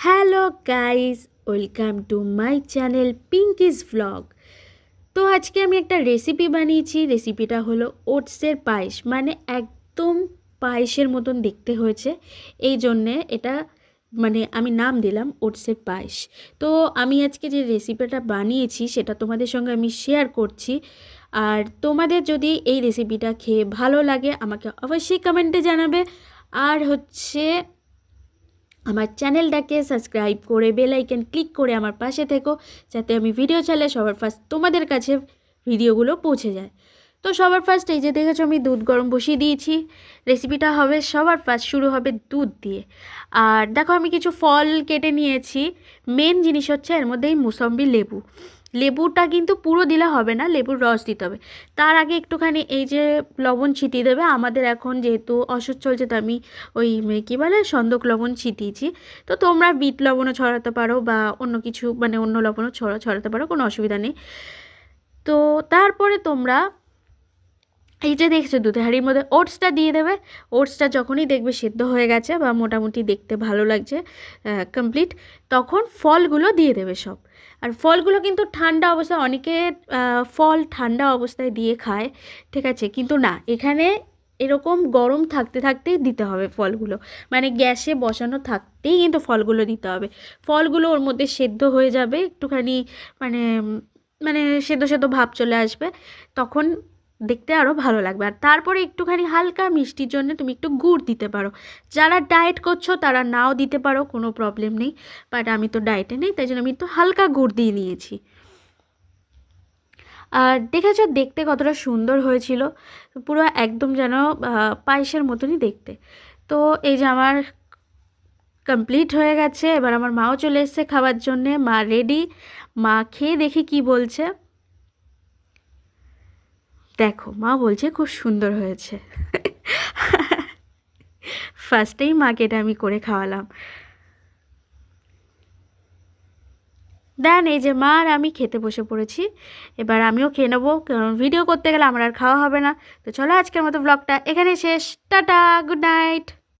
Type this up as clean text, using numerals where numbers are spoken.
Hello guys, welcome to my channel Pinki's vlog. তো আজকে আমি একটা রেসিপি বানিয়েছি। রেসিপিটা হলো ওটসের পায়েস, মানে একদম পায়েসের মতন দেখতে হয়েছে, এই জন্যে এটা আমি নাম দিলাম ওটসের পায়েস। তো আমি আজকে যে রেসিপিটা বানিয়েছি সেটা তোমাদের সঙ্গে আমি শেয়ার করছি। আর তোমাদের যদি এই রেসিপিটা খেয়ে ভালো লাগে আমাকে অবশ্যই কমেন্টে জানাবে। আর হচ্ছে আমার চ্যানেলটাকে সাবস্ক্রাইব করে বেল আইকন ক্লিক করে আমার পাশে থেকো, যাতে আমি ভিডিও চাইলে সবার ফার্স্ট তোমাদের কাছে ভিডিওগুলো পৌঁছে যায়। তো সবার ফার্স্ট এই যে দেখেছো আমি দুধ গরম বসিয়ে দিয়েছি। রেসিপিটা হবে সবার ফার্স্ট শুরু হবে দুধ দিয়ে। আর দেখো আমি কিছু ফল কেটে নিয়েছি। মেন জিনিস হচ্ছে এর মধ্যে এই মুসম্বি লেবু। লেবুটা কিন্তু পুরো দিলে হবে না, লেবুর রস দিতে হবে। তার আগে একটুখানি এই যে লবণ ছিটিয়ে দেবে। আমাদের এখন যেহেতু অসুখ চলছে তো আমি ওই কী বলে সন্দক লবণ ছিটিয়েছি। তো তোমরা বিট লবণও ছড়াতে পারো বা অন্য কিছু অন্য লবণও ছড়াতে পারো, কোনো অসুবিধা নেই। তো তারপরে তোমরা এই যে দেখছো দুধের হাঁড়ির মধ্যে ওটসটা দিয়ে দেবে। ওটসটা যখনই দেখবে সেদ্ধ হয়ে গেছে বা মোটামুটি দেখতে ভালো লাগছে, কমপ্লিট, তখন ফলগুলো দিয়ে দেবে সব। আর ফলগুলো কিন্তু ঠান্ডা অবস্থায়, অনেকে ফল ঠান্ডা অবস্থায় দিয়ে খায়, ঠিক আছে, কিন্তু না, এখানে এরকম গরম থাকতে থাকতেই দিতে হবে ফলগুলো, মানে গ্যাসে বসানো থাকতেই কিন্তু ফলগুলো দিতে হবে। ফলগুলো ওর মধ্যে সেদ্ধ হয়ে যাবে একটুখানি, মানে মানে সেদ্ধ সেদ্ধ ভাব চলে আসবে, তখন দেখতে আরও ভালো লাগবে। আর তারপরে একটুখানি হালকা মিষ্টির জন্য তুমি একটু গুড় দিতে পারো। যারা ডায়েট করছো তারা নাও দিতে পারো, কোনো প্রবলেম নেই, বাট আমি তো ডায়েটে নেই, তাই জন্য আমি একটু হালকা গুড় দিয়ে নিয়েছি। আর দেখেছো দেখতে কতটা সুন্দর হয়েছিল, পুরো একদম যেন পায়েসের মতনই দেখতে। তো এই যে আমার কমপ্লিট হয়ে গেছে, এবার আমার মাও চলে এসেছে খাওয়ার জন্যে। মা রেডি, মা খেয়ে দেখি কি বলছে। দেখো মা বলছে খুব সুন্দর হয়েছে। ফার্স্টেই মাকে এটা আমি করে খাওয়ালাম। দেন এই যে মা আর আমি খেতে বসে পড়েছি। এবার আমিও খেয়ে নেবো, কারণ ভিডিও করতে গেলে আমার আর খাওয়া হবে না। তো চলো আজকের মতো ব্লগটা এখানে শেষ। Tata, good night.